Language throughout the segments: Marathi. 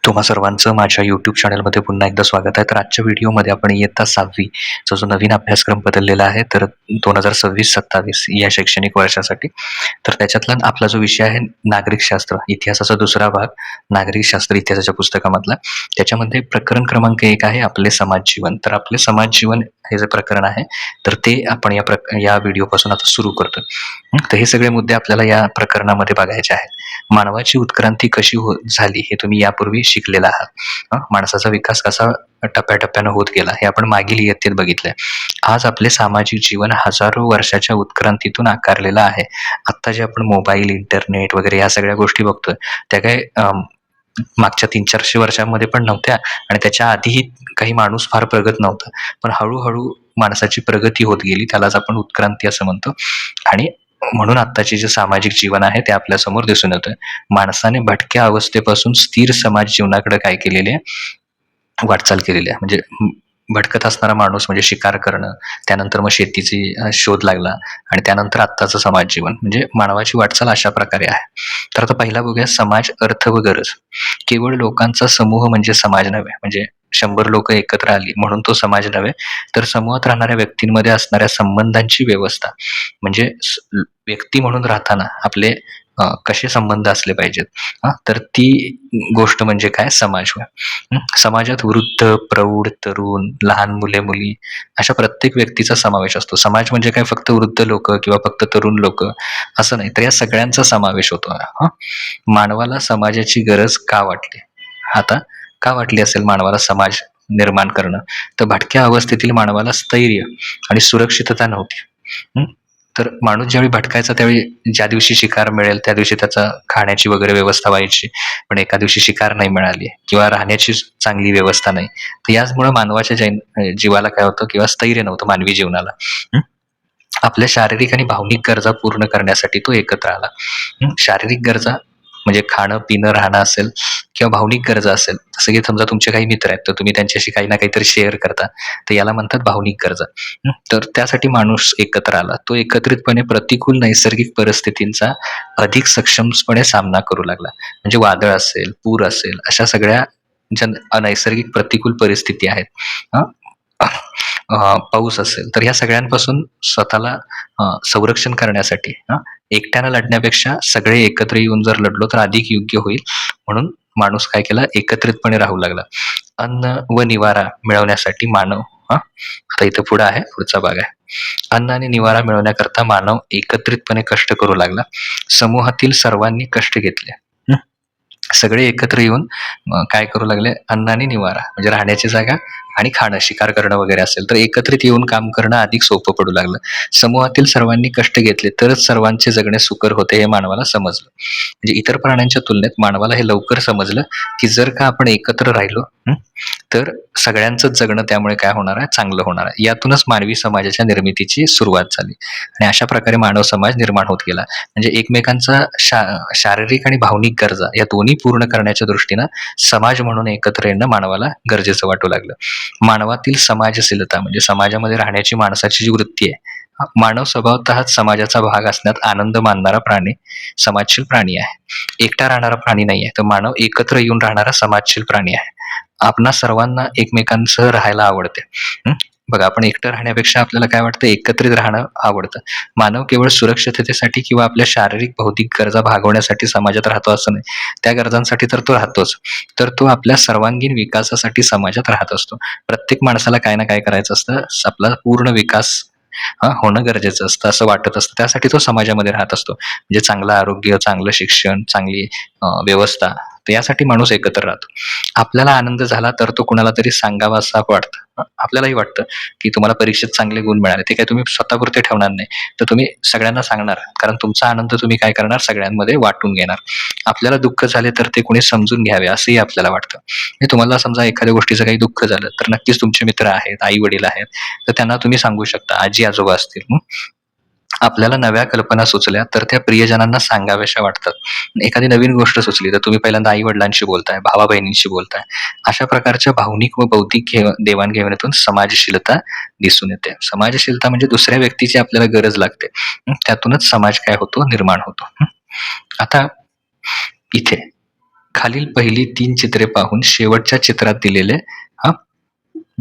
तुम्हा सर्वांचं माझ्या YouTube चॅनलमध्ये पुन्हा एकदा स्वागत आहे. तर आजच्या व्हिडिओमध्ये आपण इयत्ता 6वी चा जो नवीन अभ्यासक्रम बदललेला आहे, तर 2026-27 या शैक्षणिक वर्षासाठी. तर त्याच्यातला आपला जो विषय आहे नागरिकशास्त्र, इतिहासाचा दुसरा भाग, नागरिकशास्त्र इतिहासाच्या पुस्तकामधला. त्याच्यामध्ये प्रकरण क्रमांक 1 आहे आपले समाज जीवन. तर आपले समाज जीवन हे जे प्रकरण आहे, तर ते आपण या व्हिडिओपासून आता सुरू करतो. तर हे सगळे मुद्दे आपल्याला या प्रकरणामध्ये बघायचे आहेत. मानवाची उत्क्रांती कशी झाली हे तुम्ही यापूर्वी शिकलेला आहात. माणसाचा विकास कसा टप्प्याटप्प्यानं होत गेला हे आपण मागील इयत्तेत बघितलंय. आज आपले सामाजिक जीवन हजारो वर्षाच्या उत्क्रांतीतून आकारलेलं आहे. आत्ता जे आपण मोबाईल, इंटरनेट वगैरे या सगळ्या गोष्टी बघतोय त्या काय मागच्या 300-400 वर्षांमध्ये पण नव्हत्या आणि त्याच्या आधीही काही माणूस फार प्रगत नव्हता. पण हळूहळू माणसाची प्रगती होत गेली. त्यालाच आपण उत्क्रांती असं म्हणतो आणि म्हणून आत्ताचे जे सामाजिक जीवन आहे ते आपल्यासमोर दिसून येतं. माणसाने भटक्या अवस्थेपासून स्थिर समाज जीवनाकडे काय केलेले आहे, वाटचाल केलेली आहे. म्हणजे भटकत असणारा माणूस म्हणजे शिकार करणं, त्यानंतर मग शेतीची शोध लागला आणि त्यानंतर आत्ताचं समाज जीवन म्हणजे मानवाची वाटचाल अशा प्रकारे आहे. तर आता पहिला बघूया समाज, अर्थ व गरज. केवळ लोकांचा समूह म्हणजे समाज नव्हे. म्हणजे 100 लोक एकत्र आली म्हणून तो समाज नव्हे, तर समूहात राहणाऱ्या व्यक्तींमध्ये असणाऱ्या संबंधांची व्यवस्था. म्हणजे व्यक्ती म्हणून राहताना आपले कसे संबंध असले पाहिजेत, तर ती गोष्ट म्हणजे काय, समाज होय. समाजात वृद्ध, प्रौढ, तरुण, लहान मुले-मुली अशा प्रत्येक व्यक्तीचा समावेश असतो. समाज म्हणजे काय फक्त वृद्ध लोक किंवा फक्त तरुण लोक असं नाही, तर या सगळ्यांचा समावेश होतो. मानवाला समाजाची गरज का वाटली? आता का वाटली असेल मानवाला समाज निर्माण करणं? तर भटक्या अवस्थेतील मानवाला स्थैर्य आणि सुरक्षितता नव्हती. तर माणूस ज्यावेळी भटकायचा त्यावेळी ज्या दिवशी शिकार मिळेल त्या दिवशी त्याचा खाण्याची वगैरे व्यवस्था व्हायची. पण एका दिवशी शिकार नाही मिळाली किंवा राहण्याची चांगली व्यवस्था नाही, तर याचमुळे मानवाच्या जीवाला काय होतं किंवा स्थैर्य नव्हतं मानवी जीवनाला. आपल्या शारीरिक आणि भावनिक गरजा पूर्ण करण्यासाठी तो एकत्र आला. शारीरिक गरजा म्हणजे खाणं, पिणं, राहणं असेल किंवा भावनिक गरजा असेल. जसं की समजा तुमचे काही मित्र आहेत, तर तुम्ही त्यांच्याशी काही ना काहीतरी शेअर करता, तर याला म्हणतात भावनिक गरजा. तर त्यासाठी माणूस एकत्र आला. तो एकत्रितपणे प्रतिकूल नैसर्गिक परिस्थितींचा अधिक सक्षमपणे सामना करू लागला. म्हणजे वादळ असेल, पूर असेल, अशा सगळ्या ज्या नैसर्गिक प्रतिकूल परिस्थिती आहेत, पाऊस असेल, तर ह्या सगळ्यांपासून स्वतःला संरक्षण करण्यासाठी एकट्यानं लढण्यापेक्षा सगळे एकत्र येऊन जर लढलो तर अधिक योग्य होईल. म्हणून माणूस काय केला, एकत्रितपणे राहू लागला. अन्न व निवारा मिळवण्यासाठी मानव आता इथं पुढं आहे, पुढचा भाग आहे. अन्न आणि निवारा मिळवण्याकरता मानव एकत्रितपणे कष्ट करू लागला. समूहातील सर्वांनी कष्ट घेतले. सगळे एकत्र येऊन काय करू लागले, अन्न आणि निवारा म्हणजे राहण्याची जागा आणि खाणं, शिकार करणं वगैरे असेल तर एकत्रित येऊन काम करणं अधिक सोपं पडू लागलं. समूहातील सर्वांनी कष्ट घेतले तरच सर्वांचे जगणे सुकर होते हे मानवाला समजलं. म्हणजे इतर प्राण्यांच्या तुलनेत मानवाला हे लवकर समजलं की जर का आपण एकत्र राहिलो तर सगळ्यांचंच जगणं त्यामुळे काय होणार आहे, चांगलं होणार आहे. यातूनच मानवी समाजाच्या निर्मितीची सुरुवात झाली आणि अशा प्रकारे मानव समाज निर्माण होत गेला. म्हणजे एकमेकांचा शारीरिक आणि भावनिक गरजा या दोन्ही पूर्ण करण्याच्या दृष्टीनं समाज म्हणून एकत्र येणं मानवाला गरजेचं वाटू लागलं. मानवातील समाजशीलता म्हणजे समाजामध्ये राहण्याची माणसाची जी वृत्ती आहे, मानव स्वभावतःच समाजाचा भाग असण्यात आनंद मानणारा प्राणी, समाजशील प्राणी आहे. एकटा राहणारा प्राणी नाही आहे, तर मानव एकत्र येऊन राहणारा समाजशील प्राणी आहे. आपणा सर्वांना एकमेकांसह राहायला आवडते. बघा, आपण एकटं राहण्यापेक्षा आपल्याला काय वाटतं, एकत्रित राहणं आवडतं. मानव केवळ सुरक्षिततेसाठी किंवा आपल्या शारीरिक भौतिक गरजा भागवण्यासाठी समाजात राहतो असं नाही. त्या गरजांसाठी तर तो राहतोच, तर तो आपल्या सर्वांगीण विकासासाठी समाजात राहत असतो. प्रत्येक माणसाला काय ना काय करायचं असतं, आपला पूर्ण विकास होणं गरजेचं असतं असं वाटत असतं. त्यासाठी तो समाजामध्ये राहत असतो. म्हणजे चांगलं आरोग्य, चांगलं शिक्षण, चांगली व्यवस्था, तर यासाठी माणूस एकत्र राहतो. आपल्याला आनंद झाला तर तो कुणाला तरी सांगावा असं वाटतं. आपल्यालाही वाटतं की तुम्हाला परीक्षेत चांगले गुण मिळाले, ते काही तुम्ही स्वतःपुरते ठेवणार नाही, तर तुम्ही सगळ्यांना सांगणार. कारण तुमचा आनंद तुम्ही काय करणार, सगळ्यांमध्ये वाटून घेणार. आपल्याला दुःख झाले तर ते कोणी समजून घ्यावे असंही आपल्याला वाटतं. म्हणजे तुम्हाला समजा एखाद्या गोष्टीचं काही दुःख झालं तर नक्कीच तुमचे मित्र आहेत, आई वडील आहेत, तर त्यांना तुम्ही सांगू शकता. आजी आजोबा असतील. आपल्याला नव्या कल्पना सुचल्या तर त्या प्रियजनांना सांगाव्याशा वाटतात. एखादी नवीन गोष्ट सुचली तर तुम्ही पहिल्यांदा आई वडिलांशी बोलताय, भावा बहिणींशी बोलताय. अशा प्रकारच्या भावनिक व बौद्धिक देवाणघेवाणीतून समाजशीलता दिसून येते. समाजशीलता म्हणजे दुसऱ्या व्यक्तीची आपल्याला गरज लागते. त्यातूनच समाज काय होतो, निर्माण होतो. आता इथे खालील पहिली 3 चित्रे पाहून शेवटच्या चित्रात हां,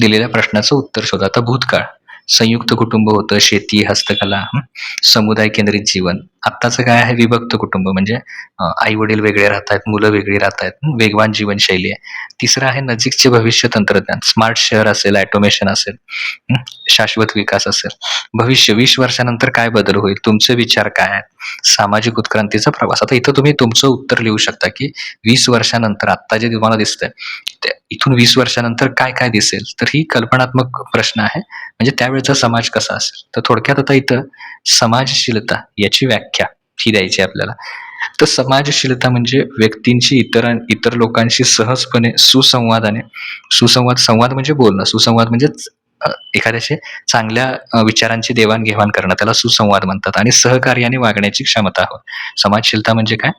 दिलेल्या प्रश्नाचं उत्तर शोधा. आता भूतकाळ, संयुक्त कुटुंब होतं, शेती, हस्तकला, समुदाय केंद्रित जीवन. आत्ताचं काय आहे? विभक्त कुटुंब म्हणजे आई-वडील वेगळे राहतायत, मुलं वेगळी राहतायत, वेगवान जीवनशैली आहे. तिसरं आहे नजीकचे भविष्य तंत्रज्ञान, स्मार्ट शहर असेल, ऑटोमेशन असेल, शाश्वत विकास असेल. भविष्य 20 वर्षानंतर काय बदल होईल? तुमचे विचार काय आहेत? सामाजिक उत्क्रांतीचा प्रवास. आता इथं तुम्ही तुमचं उत्तर लिहू शकता, की 20 वर्षानंतर आत्ता जे तुम्हाला दिसतंय, इथून 20 वर्षानंतर काय-काय दिसेल? तर ही कल्पनात्मक प्रश्न आहे. म्हणजे त्यावेळेचा समाज कसा असेल? तर थोडक्यात आता इथं समाजशीलता याची व्याख्या ही द्यायची आहे आपल्याला. तर समाजशीलता म्हणजे व्यक्तींची इतर लोकांशी सहजपणे संवाद म्हणजे बोलणं, सुसंवाद म्हणजे एखाद्याशी चांगल्या विचारांची देवाण-घेवाण करणं, त्याला सुसंवाद म्हणतात आणि सहकार्याने वागण्याची क्षमता होय. समाजशीलता म्हणजे काय?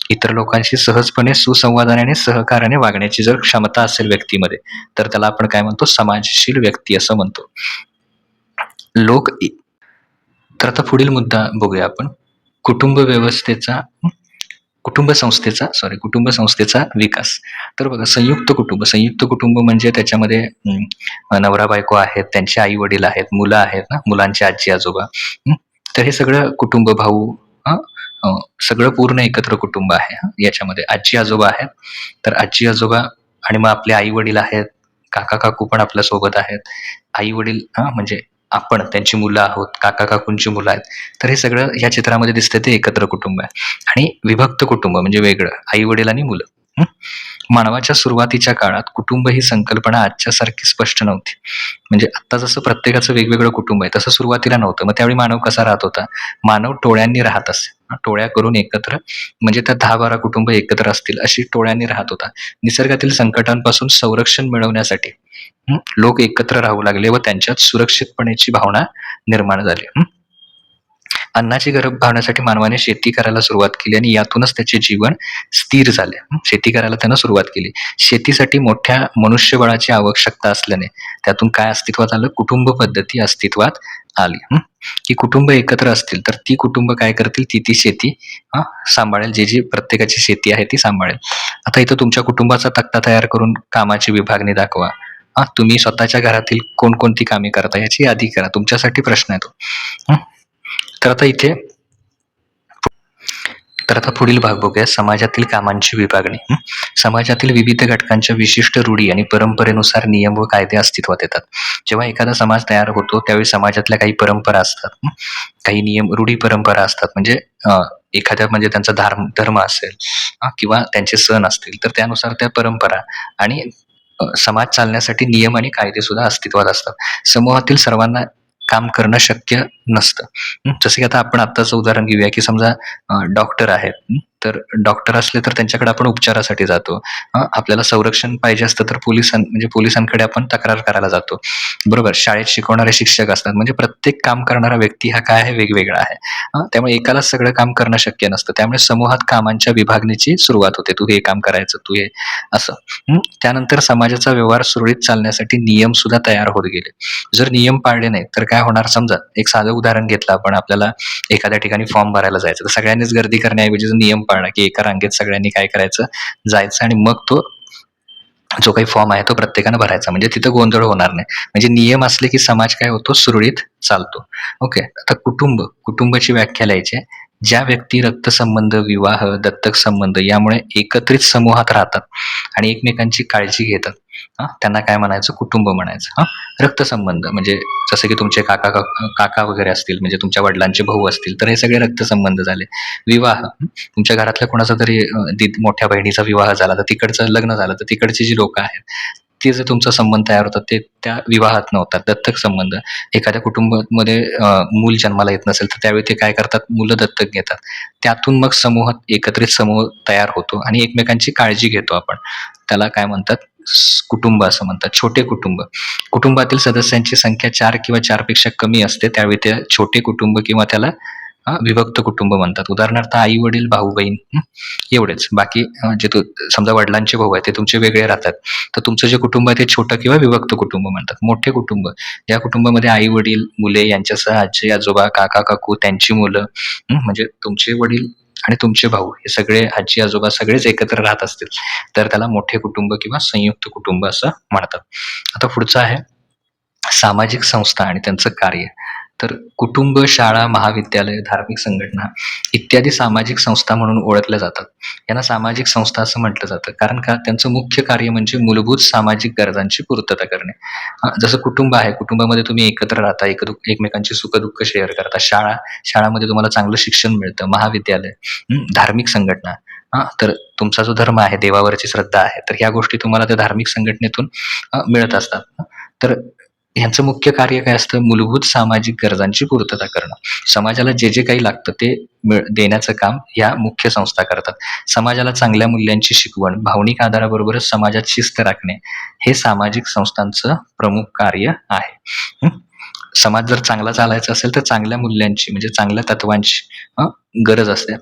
इतर लोकांशी सहजपणे सुसंवादाने आणि सहकार्याने वागण्याची जर क्षमता असेल व्यक्तीमध्ये, तर त्याला आपण काय म्हणतो? समाजशील व्यक्ती असं म्हणतो. लोक इ तर आता पुढील मुद्दा बघूया आपण. कुटुंब व्यवस्थेचा कुटुंब संस्थेचा विकास. तर बघा संयुक्त कुटुंब म्हणजे त्याच्यामध्ये नवरा-बायको आहेत, त्यांचे आई-वडील आहेत, मुलं आहेत ना, मुलांचे आजी-आजोबा. तर हे सगळं कुटुंब, भाऊ हां, सगळं पूर्ण एकत्र कुटुंब आहे हां, याच्यामध्ये. आजी-आजोबा आहेत, तर आजी-आजोबा आणि मग आपले आई-वडील आहेत, काका-काकू पण आपल्यासोबत आहेत. आई-वडील म्हणजे आपण त्यांची मुलं आहोत, काका-काकूंची मुलं आहेत. तर हे सगळं ह्या चित्रामध्ये दिसतंय ते एकत्र कुटुंब आहे. आणि विभक्त कुटुंब म्हणजे वेगळं, आई-वडील आणि मुलं. हं. मानवाच्या सुरुवातीच्या काळात कुटुंब ही संकल्पना आजच्यासारखी स्पष्ट नव्हती. म्हणजे आत्ता जसं प्रत्येकाचं वेगवेगळं कुटुंब आहे, तसं सुरुवातीला नव्हतं. मग त्यावेळी मानव कसा राहत होता? मानव टोळ्यांनी राहत असे. टोळ्या करून एकत्र म्हणजे त्या 10-12 कुटुंब एकत्र असतील, अशी टोळ्यांनी राहत होता. निसर्गातील संकटांपासून संरक्षण मिळवण्यासाठी लोक एकत्र राहू लागले व त्यांच्यात सुरक्षितपणेची भावना निर्माण झाली. अन्नाची गरज भागवण्यासाठी मानवाने शेती करायला सुरुवात केली आणि यातूनच त्याचे जीवन स्थिर झाले. शेती करायला त्यानं सुरुवात केली. शेतीसाठी मोठ्या मनुष्यबळाची आवश्यकता असल्याने त्यातून काय अस्तित्वात आलं? कुटुंब पद्धती अस्तित्वात आली. की कुटुंब एकत्र असतील तर ती कुटुंब काय करतील? ती शेती सांभाळेल. जी प्रत्येकाची शेती आहे ती सांभाळेल. आता इथं तुमच्या कुटुंबाचा तक्ता तयार करून कामाची विभागणी दाखवा. तुम्ही स्वतःच्या घरातील कोणकोणती कामे करता याची यादी करा. तुमच्यासाठी प्रश्न आहे तो. तर आता इथे तर आता पुढील भाग बघूया. समाजातील कामांची विभागणी. समाजातील विविध घटकांच्या विशिष्ट रूढी आणि परंपरेनुसार नियम व कायदे अस्तित्वात येतात. जेव्हा एखादा समाज तयार होतो त्यावेळी समाजातल्या काही परंपरा असतात. काही नियम, रूढी परंपरा असतात. म्हणजे एखाद्या म्हणजे त्यांचा धर्म असेल किंवा त्यांचे सण असतील तर त्यानुसार त्या परंपरा आणि समाज चालण्यासाठी नियम आणि कायदे सुद्धा अस्तित्वात असतात. समूहातील सर्वांना काम करणं शक्य नसतं. जसं की आता आपण आत्ताचं उदाहरण घेऊया, की समजा डॉक्टर आहेत. तर डॉक्टर असले तर त्यांच्याकडे आपण उपचारासाठी जातो. आपल्याला संरक्षण पाहिजे असतं तर म्हणजे पोलिसांकडे आपण तक्रार करायला जातो. बरोबर. शाळेत शिकवणारे शिक्षक असतात. म्हणजे प्रत्येक काम करणारा व्यक्ती हा काय आहे? वेगवेगळा आहे. त्यामुळे एकालाच सगळं काम करणं शक्य नसतं. त्यामुळे समूहात कामांच्या विभागणीची सुरुवात होते. तू हे काम करायचं, तू हे असं. त्यानंतर समाजाचा व्यवहार सुरळीत चालण्यासाठी नियम सुद्धा तयार होत गेले. जर नियम पाळले नाहीत तर काय होणार? समजा एक साधं उदाहरण घेतलं आपण, आपल्याला एखाद्या ठिकाणी फॉर्म भरायला जायचं, तर सगळ्यांनीच गर्दी करण्याऐवजी जर नियम पाळला, की एका रांगेत सगळ्यांनी काय करायचं? जायचं आणि मग तो जो काही फॉर्म आहे तो प्रत्येकानं भरायचा. म्हणजे तिथं गोंधळ होणार नाही. म्हणजे नियम असले की समाज काय होतो? सुरळीत चालतो. ओके. आता कुटुंबाची व्याख्या लिहायची आहे. ज्या व्यक्ती रक्तसंबंध, विवाह, दत्तक संबंध यामुळे एकत्रित समूहात राहतात आणि एकमेकांची काळजी घेतात, त्यांना काय म्हणायचं? कुटुंब म्हणायचं. रक्तसंबंध म्हणजे जसं की तुमचे काका वगैरे असतील, म्हणजे तुमच्या वडिलांचे भाऊ असतील, तर हे सगळे रक्तसंबंध झाले. विवाह, तुमच्या घरातल्या कोणाचा तरी मोठ्या बहिणीचा विवाह झाला, तर तिकडचं लग्न झालं, तर तिकडची जी लोकं आहेत, ते जे तुमचा संबंध तयार होतात ते त्या विवाहातनं होतात. दत्तक संबंध, एखाद्या कुटुंबामध्ये मूल जन्माला येत नसेल, तर त्यावेळी ते काय करतात? मुलं दत्तक घेतात. त्यातून मग एकत्रित समूह तयार होतो आणि एकमेकांची काळजी घेतो आपण. त्याला काय म्हणतात? कुटुंब असं म्हणतात. छोटे कुटुंब, कुटुंबातील सदस्यांची संख्या 4 किंवा 4 पेक्षा कमी असते, त्यावेळी ते छोटे कुटुंब किंवा त्याला विभक्त कुटुंब म्हणतात. उदाहरणार्थ आई-वडील, भाऊ-बहीण एवढेच. बाकी जे समजा वडिलांचे भाऊ आहेत ते तुमचे वेगळे राहतात. तर तुमचं जे कुटुंब आहे ते छोटं किंवा विभक्त कुटुंब म्हणतात. मोठे कुटुंब, या कुटुंबामध्ये आई-वडील, मुले यांच्यासह आजी-आजोबा, काका-काकू, त्यांची मुलं, म्हणजे तुमचे वडील आणि तुमचे भाऊ हे सगळे आजी-आजोबा सगळेच एकत्र राहत असतील, तर त्याला मोठे कुटुंब किंवा संयुक्त कुटुंब असं म्हणतात. आता पुढचं आहे सामाजिक संस्था आणि त्यांचं कार्य. तर कुटुंब, शाळा, महाविद्यालय, धार्मिक संघटना इत्यादी सामाजिक संस्था म्हणून ओळखल्या जातात. यांना सामाजिक संस्था असं म्हटलं जातं. कारण का त्यांचं मुख्य कार्य म्हणजे मूलभूत सामाजिक गरजांची पूर्तता करणे. जसं कुटुंब आहे, कुटुंबामध्ये तुम्ही एकत्र राहता, एकमेकांची सुख-दुःख शेअर करता. शाळामध्ये तुम्हाला चांगलं शिक्षण मिळतं. महाविद्यालय, धार्मिक संघटना, तर तुमचा जो धर्म आहे, देवावरची श्रद्धा आहे, तर ह्या गोष्टी तुम्हाला त्या धार्मिक संघटनेतून मिळत असतात. तर ह्यांचं मुख्य कार्य काय असतं? मूलभूत सामाजिक गरजांची पूर्तता करणं. समाजाला जे काही लागतं ते देण्याचं काम या मुख्य संस्था करतात. समाजाला चांगल्या मूल्यांची शिकवण, भावनिक आधाराबरोबरच समाजात शिस्त राखणे, हे सामाजिक संस्थांचं प्रमुख कार्य आहे. समाज जर चांगला चालायचा असेल तर चांगल्या मूल्यांची म्हणजे चांगल्या तत्वांची गरज असते.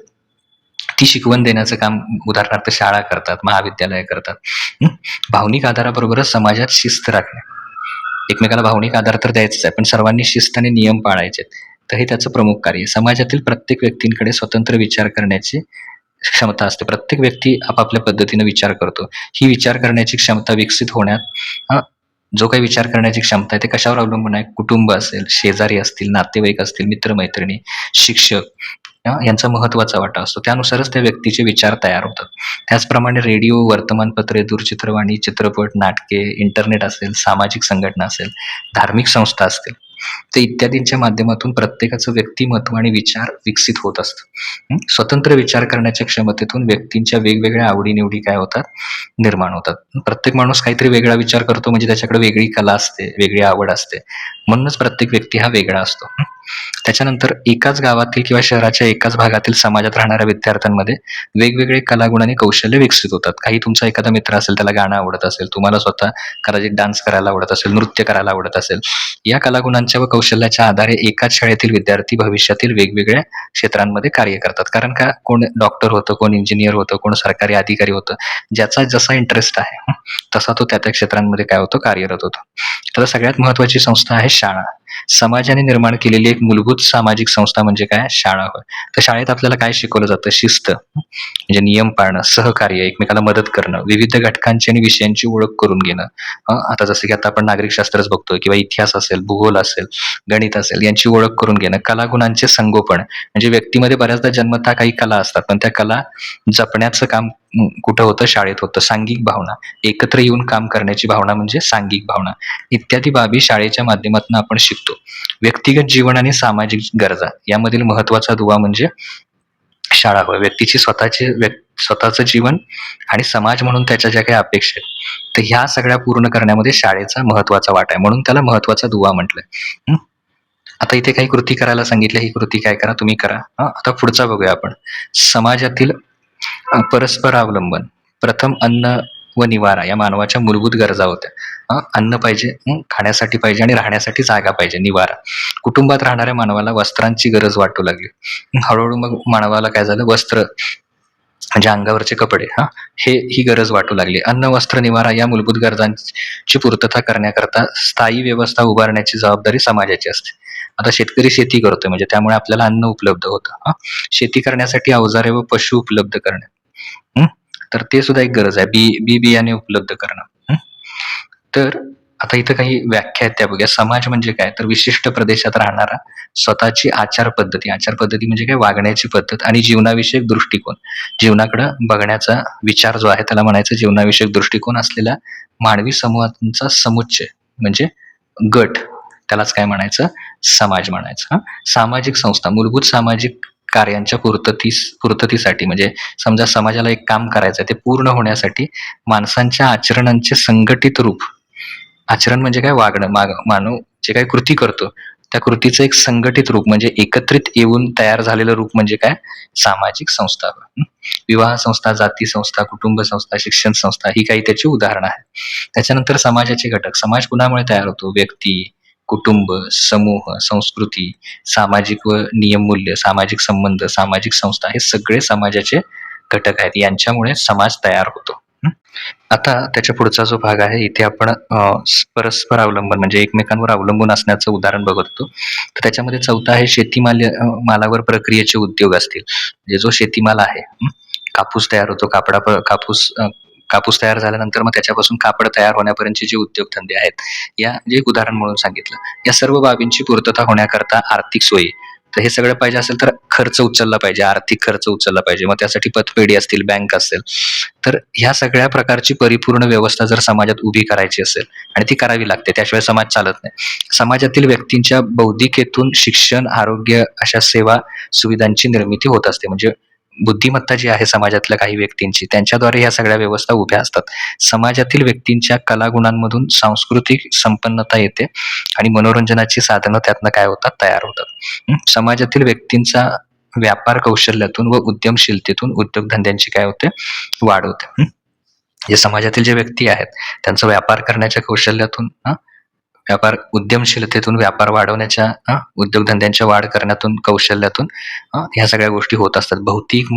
ती शिकवण देण्याचं काम उदाहरणार्थ शाळा करतात, महाविद्यालय करतात. भावनिक आधाराबरोबरच समाजात शिस्त राखणे. एकमेकाला भावनिक आधार तर द्यायचाच आहे, पण सर्वांनी शिस्त आणि नियम पाळायचे. तर हे त्याचं प्रमुख कार्य आहे. समाजातील प्रत्येक व्यक्तींकडे स्वतंत्र विचार करण्याची क्षमता असते. प्रत्येक व्यक्ती आपापल्या पद्धतीने विचार करतो. ही विचार करण्याची क्षमता विकसित होण्यात जो काही विचार करण्याची क्षमता आहे ते कशावर अवलंबून आहे? कुटुंब असेल, शेजारी असतील, नातेवाईक असतील, मित्र-मैत्रिणी, शिक्षक यांचा महत्त्वाचा वाटा असतो. त्यानुसारच त्या व्यक्तीचे विचार तयार होतात. त्याचप्रमाणे रेडिओ, वर्तमानपत्रे, दूरचित्रवाणी, चित्रपट, नाटके, इंटरनेट असेल, सामाजिक संघटना असेल, धार्मिक संस्था असतील, तर इत्यादींच्या माध्यमातून प्रत्येकाचं व्यक्तिमत्व आणि विचार विकसित होत असतं. स्वतंत्र विचार करण्याच्या क्षमतेतून व्यक्तींच्या वेगवेगळ्या आवडी-निवडी काय होतात? निर्माण होतात. प्रत्येक माणूस काहीतरी वेगळा विचार करतो म्हणजे त्याच्याकडे वेगळी कला असते, वेगळी आवड असते. म्हणूनच प्रत्येक व्यक्ती हा वेगळा असतो. त्याच्यानंतर एकाच गावातील किंवा शहराच्या एकाच भागातील समाजात राहणाऱ्या विद्यार्थ्यांमध्ये वेगवेगळे कलागुण आणि कौशल्य विकसित होतात. काही तुमचा एखादा मित्र असेल, त्याला गाणं आवडत असेल, तुम्हाला स्वतः कदाचित डान्स करायला आवडत असेल, नृत्य करायला आवडत असेल. या कलागुणांच्या व कौशल्याच्या आधारे एकाच शाळेतील विद्यार्थी भविष्यातील वेगवेगळ्या क्षेत्रांमध्ये कार्य करतात. कारण का कोण डॉक्टर होतं, कोण इंजिनियर होतं, कोण सरकारी अधिकारी होतं. ज्याचा जसा इंटरेस्ट आहे तसा तो त्या क्षेत्रांमध्ये काय होतो? कार्यरत होतो. तर सगळ्यात महत्त्वाची संस्था आहे शाळा. समाजाने निर्माण केलेली एक मूलभूत सामाजिक संस्था म्हणजे काय? शाळा होय. तर शाळेत आपल्याला काय शिकवलं जातं? शिस्त, म्हणजे नियम पाळणं, सहकार्य, एकमेकाला मदत करणं, विविध घटकांची आणि विषयांची ओळख करून घेणं. आता जसं की आता आपण नागरिकशास्त्रच बघतोय किंवा इतिहास असेल, भूगोल असेल, गणित असेल, यांची ओळख करून घेणं. कलागुणांचे संगोपन, म्हणजे व्यक्तीमध्ये बऱ्याचदा जन्मतः काही कला असतात, पण त्या कला जपण्याचं काम कुठं होतं? शाळेत होतं. सांघिक भावना, एकत्र येऊन काम करण्याची भावना म्हणजे सांघिक भावना. इत्यादी बाबी शाळेच्या माध्यमातून आपण शिकतो. व्यक्तिगत जीवन आणि सामाजिक गरजा यामधील महत्त्वाचा दुवा म्हणजे शाळा होय. व्यक्तीची स्वतःचं जीवन आणि समाज म्हणून त्याच्या ज्या काही अपेक्षा आहेत, तर ह्या सगळ्या पूर्ण करण्यामध्ये शाळेचा महत्त्वाचा वाटा आहे. म्हणून त्याला महत्त्वाचा दुवा म्हटलंय. आता इथे काही कृती करायला सांगितल्या, ही कृती काय करा? तुम्ही करा. आता पुढचा बघूया आपण. समाजातील परस्परावलंबन. प्रथम अन्न व निवारा या मानवाच्या मूलभूत गरजा होत्या. अन्न पाहिजे, खाण्यासाठी पाहिजे आणि राहण्यासाठी जागा पाहिजे, निवारा. कुटुंबात राहणाऱ्या मानवाला वस्त्रांची गरज वाटू लागली. हळूहळू मग मानवाला काय झालं? वस्त्र म्हणजे अंगावरचे कपडे ही गरज वाटू लागली. अन्न, वस्त्र, निवारा या मूलभूत गरजांची पूर्तता करण्याकरता स्थायी व्यवस्था उभारण्याची जबाबदारी समाजाची असते. आता शेतकरी शेती करतोय म्हणजे त्यामुळे आपल्याला अन्न उपलब्ध होतं. शेती करण्यासाठी अवजारे व पशु उपलब्ध करणे. तर ते सुद्धा एक गरज आहे. बियाणे उपलब्ध करणं. तर आता इथं काही व्याख्या आहेत त्या बघूया. समाज म्हणजे काय? तर विशिष्ट प्रदेशात राहणारा स्वतःची आचार पद्धती म्हणजे काय? वागण्याची पद्धत आणि जीवनाविषयक दृष्टिकोन. जीवनाकडं बघण्याचा विचार जो आहे त्याला म्हणायचं जीवनाविषयक दृष्टिकोन असलेल्या मानवी समूहांचा समुच्चय म्हणजे गट. त्यालाच काय म्हणायचं? समाज म्हणायचं. सामाजिक संस्था मूलभूत सामाजिक कार्यांच्या पूर्ततेसाठी म्हणजे समजा समाजाला एक काम करायचं आहे, ते पूर्ण होण्यासाठी माणसांच्या आचरणांचे संघटित रूप. आचरण म्हणजे काय? वागणं. मानव जे काही कृती करतो त्या कृतीचं एक संघटित रूप म्हणजे एकत्रित येऊन तयार झालेलं रूप म्हणजे काय? सामाजिक संस्था. विवाह संस्था, जाती संस्था, कुटुंब संस्था, शिक्षण संस्था ही काही त्याची उदाहरणं आहेत. त्याच्यानंतर समाजाचे घटक. समाज कुणामुळे तयार होतो? व्यक्ती, कुटुंब, समूह, संस्कृती, सामाजिक व नियममूल्य, सामाजिक संबंध, सामाजिक संस्था हे सगळे समाजाचे घटक आहेत. यांच्यामुळे समाज तयार होतो. आता त्याच्या पुढचा जो भाग आहे इथे आपण परस्पर अवलंबन म्हणजे एकमेकांवर अवलंबून असण्याचं उदाहरण बघत होतो. तर त्याच्यामध्ये चौथा आहे मालावर प्रक्रियेचे उद्योग असतील. म्हणजे जो शेतीमाल आहे, कापूस तयार होतो. कापूस तयार झाल्यानंतर मग त्याच्यापासून कापड तयार होण्यापर्यंतचे जे उद्योगधंदे आहेत, या जे एक उदाहरण म्हणून सांगितलं. या सर्व बाबींची पूर्तता होण्याकरता आर्थिक सोयी. तर हे सगळं पाहिजे असेल तर खर्च उचलला पाहिजे, आर्थिक खर्च उचलला पाहिजे. मग त्यासाठी पतपेढी असतील, बँक असेल. तर ह्या सगळ्या प्रकारची परिपूर्ण व्यवस्था जर समाजात उभी करायची असेल आणि ती करावी लागते, त्याशिवाय समाज चालत नाही. समाजातील व्यक्तींच्या बौद्धिकेतून शिक्षण, आरोग्य अशा सेवा सुविधांची निर्मिती होत असते. म्हणजे बुद्धिमत्ता जी आहे समाजातल्या काही व्यक्तींची, त्यांच्याद्वारे ह्या सगळ्या व्यवस्था उभ्या असतात. समाजातील व्यक्तींच्या कलागुणांमधून सांस्कृतिक संपन्नता येते आणि मनोरंजनाची साधनं त्यातनं काय होतात, तयार होतात. समाजातील व्यक्तींचा व्यापार कौशल्यातून व उद्यमशीलतेतून उद्योगधंद्यांची काय होते, वाढ होते. जे समाजातील जे व्यक्ती आहेत, त्यांचा व्यापार करण्याच्या कौशल्यातून व्यापार उद्यमशीलतेतून व्यापार वाढवण्याच्या उद्योगधंद्यांच्या वाढ करण्यातून, कौशल्यातून ह्या सगळ्या गोष्टी होत असतात. भौतिक,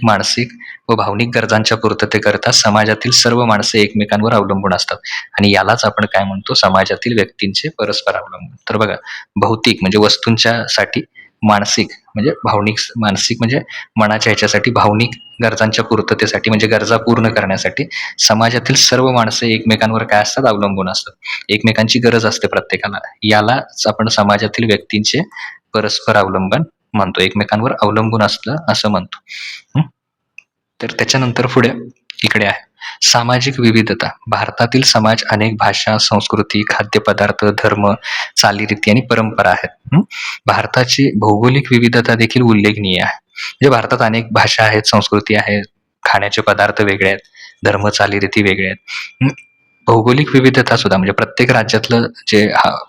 मानसिक व भावनिक गरजांच्या पूर्ततेकरता समाजातील सर्व माणसे एकमेकांवर अवलंबून असतात आणि यालाच आपण काय म्हणतो, समाजातील व्यक्तींचे परस्पर अवलंबन. तर बघा, भौतिक म्हणजे वस्तूंच्या साठी, मानसिक म्हणजे मनाच्या ह्याच्यासाठी, भावनिक गरजांच्या पूर्ततेसाठी म्हणजे गरजा पूर्ण करण्यासाठी समाजातील सर्व माणसे एकमेकांवर काय असतात, अवलंबून असतात. एकमेकांची गरज असते प्रत्येकाला. यालाच आपण समाजातील व्यक्तींचे परस्पर अवलंबन म्हणतो, एकमेकांवर अवलंबून असतं असं म्हणतो. तर त्याच्यानंतर पुढे इकडे आहे सामाजिक विविधता. भारतातील समाज अनेक भाषा, संस्कृती, खाद्यपदार्थ, धर्म, चालीरीती आणि परंपरा आहेत. भारताची भौगोलिक विविधता देखील उल्लेखनीय आहे. म्हणजे भारतात अनेक भाषा आहेत, संस्कृती आहेत, खाण्याचे पदार्थ वेगळे आहेत, धर्म, चालीरीती वेगळे आहेत. भौगोलिक विविधता सुद्धा म्हणजे प्रत्येक राज्यातलं जे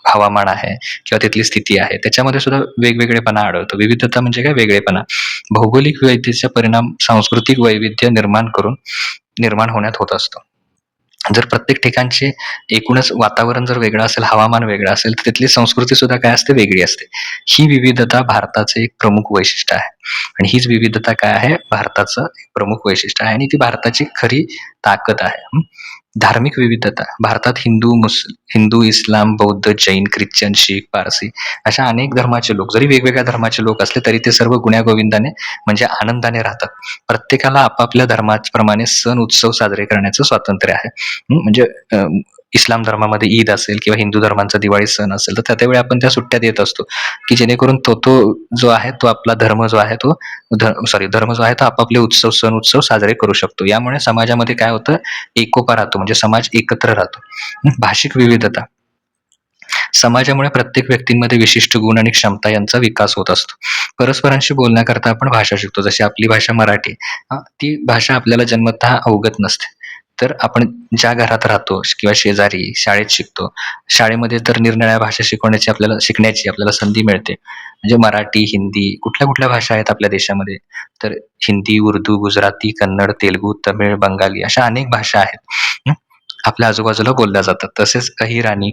हवामान आहे किंवा तिथली स्थिती आहे, त्याच्यामध्ये सुद्धा वेगवेगळेपणा आढळतो. विविधता म्हणजे काय, वेगळेपणा. भौगोलिक विविधतेचा परिणाम सांस्कृतिक वैविध्य निर्माण होण्यात होत असतो. जर प्रत्येक ठिकाणचे एकूणच वातावरण जर वेगळं असेल, हवामान वेगळं असेल, तर तिथली संस्कृती सुद्धा काय असते, वेगळी असते. ही विविधता भारताचं एक प्रमुख वैशिष्ट्य आहे आणि हीच विविधता काय आहे, भारताचं प्रमुख वैशिष्ट्य आहे आणि ती भारताची खरी ताकद आहे. धार्मिक विविधता. भारतात हिंदू, इस्लाम, बौद्ध, जैन, ख्रिश्चन, शीख, पारसी अशा अनेक धर्माचे लोक, जरी वेगवेगळ्या धर्माचे लोक असले तरी ते सर्व गुण्यागोविंदाने म्हणजे आनंदाने राहतात. प्रत्येकाला आपापल्या धर्माप्रमाणे सण उत्सव साजरे करण्याचं स्वातंत्र्य आहे. म्हणजे इस्लाम धर्मामध्ये ईद असेल किंवा हिंदू धर्मांचा दिवाळी सण असेल, तर त्यावेळी आपण त्या सुट्ट्या देत असतो, की जेणेकरून तो जो आहे तो आपला धर्म जो आहे तो आपापले सण उत्सव साजरे करू शकतो. यामुळे समाजामध्ये काय होतं, एकोपा राहतो, म्हणजे समाज एकत्र राहतो. भाषिक विविधता. समाजामुळे प्रत्येक व्यक्तींमध्ये विशिष्ट गुण आणि क्षमता यांचा विकास होत असतो. परस्परांशी बोलण्याकरता आपण भाषा शिकतो. जशी आपली भाषा मराठी, ती भाषा आपल्याला जन्मतः अवगत नसते. तर आपण ज्या घरात राहतो किंवा शेजारी, शाळेत शिकतो. शाळेमध्ये तर निरनिराळ्या भाषा शिकण्याची आपल्याला संधी मिळते. म्हणजे मराठी, हिंदी, कुठल्या भाषा आहेत आपल्या देशामध्ये, तर हिंदी, उर्दू, गुजराती, कन्नड, तेलुगू, तमिळ, बंगाली अशा अनेक भाषा आहेत. आपल्या आजूबाजूला बोलल्या जातात. तसेच अहिराणी,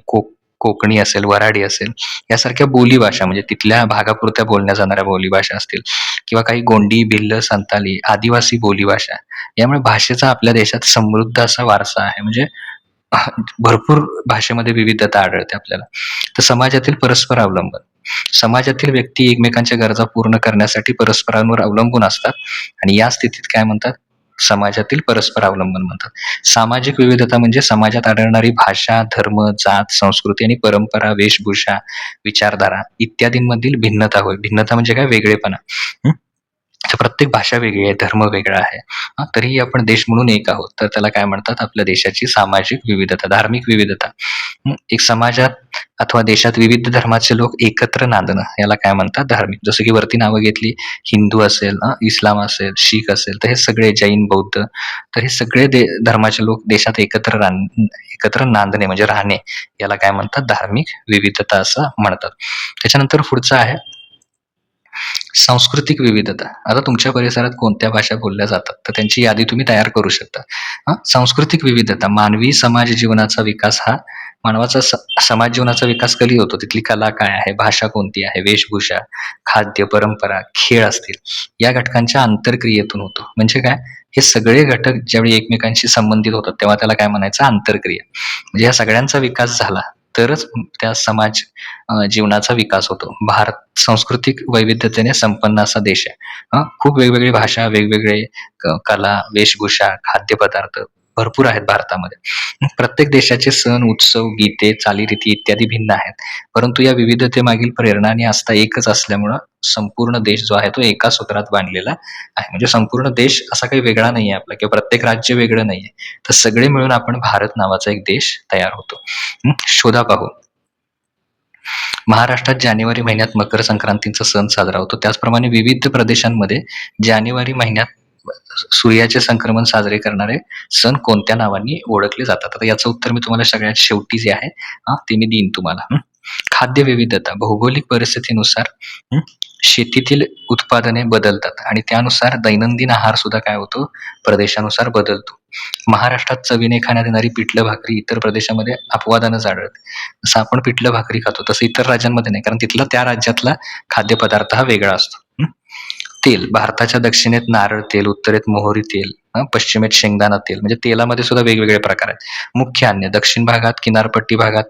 कोकणी असेल, वऱ्हाडी असेल, यासारख्या बोलीभाषा म्हणजे तिथल्या भागापुरत्या बोलल्या जाणाऱ्या बोलीभाषा असतील किंवा काही गोंडी, भिल्ल, संताली, आदिवासी बोलीभाषा. यामुळे भाषेचा आपल्या देशात समृद्ध असा वारसा आहे. म्हणजे भरपूर भाषेमध्ये विविधता आढळते आपल्याला. तर समाजातील परस्पर अवलंबन. समाजातील व्यक्ती एकमेकांच्या गरजा पूर्ण करण्यासाठी परस्परांवर अवलंबून असतात आणि या स्थितीत काय म्हणतात, समाजातील परस्पर अवलंबन म्हणतात. सामाजिक विविधता म्हणजे समाजात आढळणारी भाषा, धर्म, जात, संस्कृती आणि परंपरा, वेशभूषा, विचारधारा इत्यादींमधील भिन्नता होय. भिन्नता म्हणजे काय, वेगळेपणा. प्रत्येक भाषा वेगळी आहे, धर्म वेगळा आहे, तरीही आपण देश म्हणून एक आहोत. तर त्याला काय म्हणतात, आपल्या देशाची सामाजिक विविधता. धार्मिक विविधता. एक समाजात अथवा देशात विविध धर्माचे लोक एकत्र नांदणं याला काय म्हणतात, धार्मिक. जसं की वरती नावं घेतली, हिंदू असेल, इस्लाम असेल, शीख असेल, तर हे सगळे, जैन, बौद्ध, तर हे सगळे धर्माचे लोक देशात एकत्र नांदणे म्हणजे राहणे याला काय म्हणतात, धार्मिक विविधता असं म्हणतात. त्याच्यानंतर पुढचं आहे सांस्कृतिक विविधता. आता तुमच्या परिसरात कोणत्या भाषा बोलल्या जातात, तर त्यांची यादी तुम्ही तयार करू शकता. सांस्कृतिक विविधता. मानवी समाज जीवनाचा विकास हा मानवाचा समाज जीवनाचा विकास कधी होतो? तिथली कला काय आहे? भाषा कोणती आहे? वेशभूषा, खाद्य, परंपरा, खेळ असतील, या घटकांच्या आंतरक्रियेतून होतो. म्हणजे काय? हे सगळे घटक ज्यावेळी एकमेकांशी संबंधित होतात, तेव्हा त्याला काय म्हणायचं? आंतरक्रिया. म्हणजे या सगळ्यांचा विकास झाला, तरच त्या समाज जीवनाचा विकास होतो. भारत सांस्कृतिक वैविध्यतेने संपन्न असा देश आहे. खूप वेगवेगळी भाषा, वेगवेगळे कला, वेशभूषा, खाद्यपदार्थ भरपूर आहेत भारतामध्ये. प्रत्येक देशाचे सण, उत्सव, गीते, चालीरीती इत्यादी भिन्न आहेत. परंतु या विविधतेमागील प्रेरणा आणि आस्था एकच असल्यामुळं संपूर्ण देश जो आहे तो एका सूत्रात बांधलेला आहे. म्हणजे संपूर्ण देश असा काही वेगळा नाहीये आपला किंवा प्रत्येक राज्य वेगळं नाहीये. तर सगळे मिळून आपण भारत नावाचा एक देश तयार होतो. शोधा पाहू. महाराष्ट्रात जानेवारी महिन्यात मकर संक्रांतीचा सण साजरा होतो. त्याचप्रमाणे विविध प्रदेशांमध्ये जानेवारी महिन्यात सूर्याचे संक्रमण साजरे करणारे सण कोणत्या नावांनी ओळखले जातात? आता याचं उत्तर मी तुम्हाला सगळ्यात शेवटी जे आहे ते मी देईन तुम्हाला. खाद्य विविधता भौगोलिक परिस्थितीनुसार शेतीतील उत्पादने बदलतात आणि त्यानुसार दैनंदिन आहार सुद्धा काय होतो? प्रदेशानुसार बदलतो. महाराष्ट्रात चवीने खाण्यात येणारी पिठलं भाकरी इतर प्रदेशामध्ये अपवादानच आढळते. जसं आपण पिठलं भाकरी खातो तसं इतर राज्यांमध्ये नाही, कारण तिथला त्या राज्यातला खाद्यपदार्थ हा वेगळा असतो. तेल भारताच्या दक्षिणेत नारळ तेल, उत्तरेत मोहरी तेल, पश्चिमेत शेंगदाणा तेल, म्हणजे तेलामध्ये सुद्धा वेगवेगळे प्रकार आहेत. मुख्य अन्न दक्षिण भागात, किनारपट्टी भागात,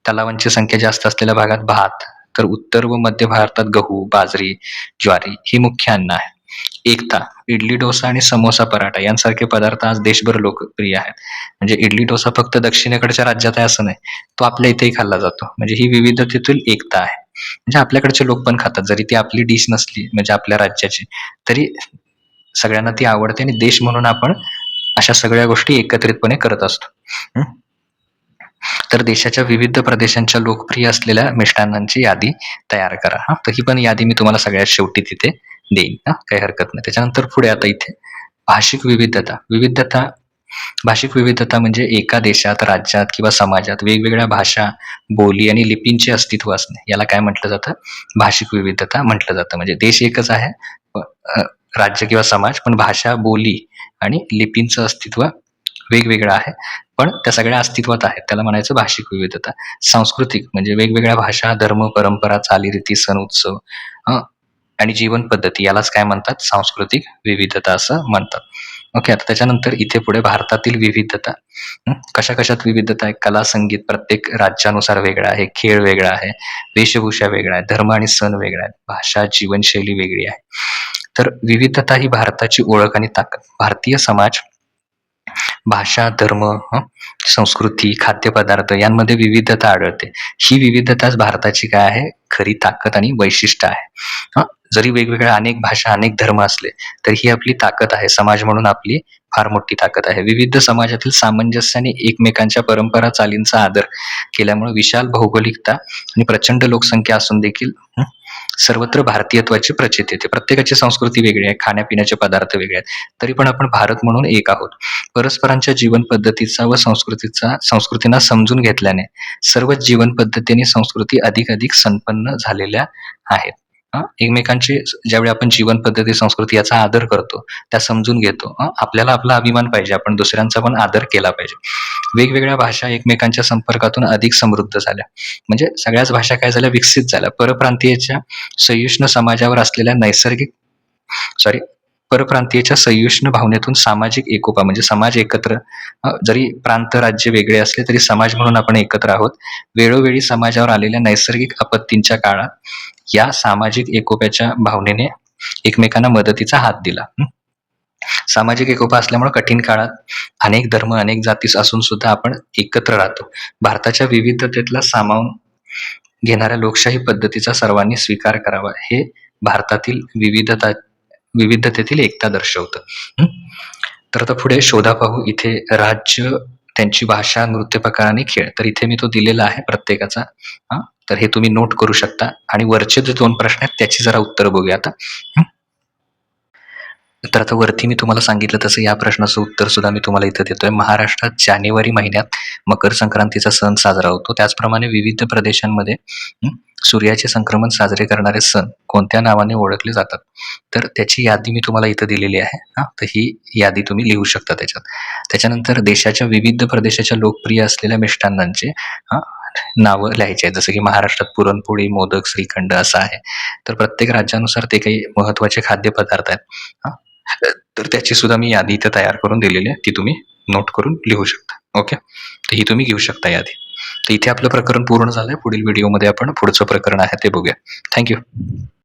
तलावांची संख्या जास्त असलेल्या भागात भात, तर उत्तर व मध्य भारतात गहू, बाजरी, ज्वारी ही मुख्य अन्न आहे. एकता इडली, डोसा आणि समोसा, पराठा यांसारखे पदार्थ आज देशभर लोकप्रिय आहेत. म्हणजे इडली, डोसा फक्त दक्षिणेकडच्या राज्यात आहे असं नाही, तो आपल्या इथेही खाल्ला जातो. म्हणजे ही विविधतेतील एकता आहे. म्हणजे आपल्याकडचे लोक पण खातात, जरी ती आपली डिश नसली म्हणजे आपल्या राज्याची, तरी सगळ्यांना ती आवडते आणि देश म्हणून आपण अशा सगळ्या गोष्टी एकत्रितपणे करत असतो. तर देशाच्या विविध प्रदेशांच्या लोकप्रिय असलेल्या मिष्टान्नांची यादी तयार करा. तर ही पण यादी मी तुम्हाला सगळ्यात शेवटी तिथे देईन. काही हरकत नाही. त्याच्यानंतर पुढे आता इथे भाषिक विविधता भाषिक विविधता म्हणजे एका देशात, राज्यात किंवा समाजात वेगवेगळ्या भाषा, बोली आणि लिपींचे अस्तित्व असणे, याला काय म्हटलं जातं? भाषिक विविधता म्हटलं जातं. म्हणजे देश एकच आहे, राज्य किंवा समाज, पण भाषा, बोली आणि लिपींचं अस्तित्व वेगवेगळं आहे, पण त्या सगळ्या अस्तित्वात आहेत. त्याला म्हणायचं भाषिक विविधता. सांस्कृतिक म्हणजे वेगवेगळ्या भाषा, धर्म, परंपरा, चालीरीती, सण, उत्सव आणि जीवन पद्धती यालाच काय म्हणतात? सांस्कृतिक विविधता असं म्हणतात. ओके. आता त्याच्यानंतर इथे पुढे भारतातील विविधता. कशा कशात विविधता आहे? कला, संगीत प्रत्येक राज्यानुसार वेगळा आहे, खेळ वेगळा आहे, वेशभूषा वेगळा आहे, धर्म आणि सण वेगळा आहे, भाषा, जीवनशैली वेगळी आहे. तर विविधता ही भारताची ओळख आणि ताकद. भारतीय समाज, भाषा, धर्म, संस्कृती, खाद्यपदार्थ यांमध्ये विविधता आढळते. ही विविधताच भारताची काय आहे? खरी ताकद आणि वैशिष्ट्य आहे. जरी वेगवेगळ्या अनेक भाषा, अनेक धर्म असले तरी ही आपली ताकद आहे. समाज म्हणून आपली फार मोठी ताकद आहे. विविध समाजातील सामंजस्याने एकमेकांच्या परंपरा, चालींचा आदर केल्यामुळे विशाल भौगोलिकता आणि प्रचंड लोकसंख्या असून देखील सर्वत्र भारतीयत्वाची प्रचिती येते. प्रत्येकाची संस्कृती वेगळी आहे, खाण्यापिण्याचे पदार्थ वेगळे आहेत, तरी पण आपण भारत म्हणून एक आहोत. परस्परांच्या जीवन पद्धतीचा व संस्कृतींना समजून घेतल्याने सर्वच जीवन पद्धती आणि संस्कृती अधिक संपन्न झालेल्या आहेत. एकमेकांची ज्यावेळी आपण जीवन पद्धती, संस्कृती याचा आदर करतो, त्या समजून घेतो, आपल्याला आपला अभिमान पाहिजे, आपण दुसऱ्यांचा पण आदर केला पाहिजे. वेगवेगळ्या भाषा एकमेकांच्या संपर्कातून अधिक समृद्ध झाल्या. म्हणजे सगळ्याच भाषा काय झाल्या? विकसित झाल्या. सहिष्णू समाजावर असलेल्या परप्रांतीयच्या सहिष्णू भावनेतून सामाजिक एकोपा म्हणजे समाज एकत्र, जरी प्रांत, राज्य वेगळे असले तरी समाज म्हणून आपण एकत्र आहोत. वेळोवेळी समाजावर आलेल्या नैसर्गिक आपत्तींच्या काळात या सामाजिक एकोप्याच्या भावनेने एकमेकांना मदतीचा हात दिला. सामाजिक एकोपा असल्यामुळे कठीण काळात अनेक धर्म, अनेक जाती असून सुद्धा आपण एकत्र राहतो. भारताच्या विविधतेतला सामावून घेणाऱ्या लोकशाही पद्धतीचा सर्वांनी स्वीकार करावा, हे भारतातील विविधतेतील एकता दर्शवतं. तर आता पुढे शोधा पाहू. इथे राज्य, त्यांची भाषा, नृत्य प्रकार आणि खेळ. तर इथे मी तो दिलेला आहे प्रत्येकाचा. तर हे तुम्ही नोट करू शकता आणि वरचे जे 2 प्रश्न आहेत त्याची जरा उत्तर बघूया आता. तर आता वरती मी तुम्हाला सांगितलं तसं या प्रश्नाचं उत्तर सुद्धा मी तुम्हाला इथं देतोय. महाराष्ट्रात जानेवारी महिन्यात मकर संक्रांतीचा सण साजरा होतो. त्याचप्रमाणे विविध प्रदेशांमध्ये सूर्याचे संक्रमण साजरे करणारे सण कोणत्या नावाने ओळखले जातात? तर त्याची यादी मी तुम्हाला इथं दिलेली आहे. तर ही यादी तुम्ही लिहू शकता त्याच्यात. त्याच्यानंतर देशाच्या विविध प्रदेशाच्या लोकप्रिय असलेल्या मिष्टान्नांचे हां, नावं लिहायची आहेत. जसं की महाराष्ट्रात पुरणपोळी, मोदक, श्रीखंड असं आहे. तर प्रत्येक राज्यानुसार ते काही महत्त्वाचे खाद्यपदार्थ आहेत. हां, तर त्याची सुद्धा मी यादी इथे तयार करून दिलेली आहे. ती तुम्ही नोट करून लिहू शकता. ओके. तर ही तुम्ही घेऊ शकता यादी. तर इथे आपलं प्रकरण पूर्ण झालंय. पुढील व्हिडिओमध्ये आपण पुढचं प्रकरण आहे ते बघूया. Thank you.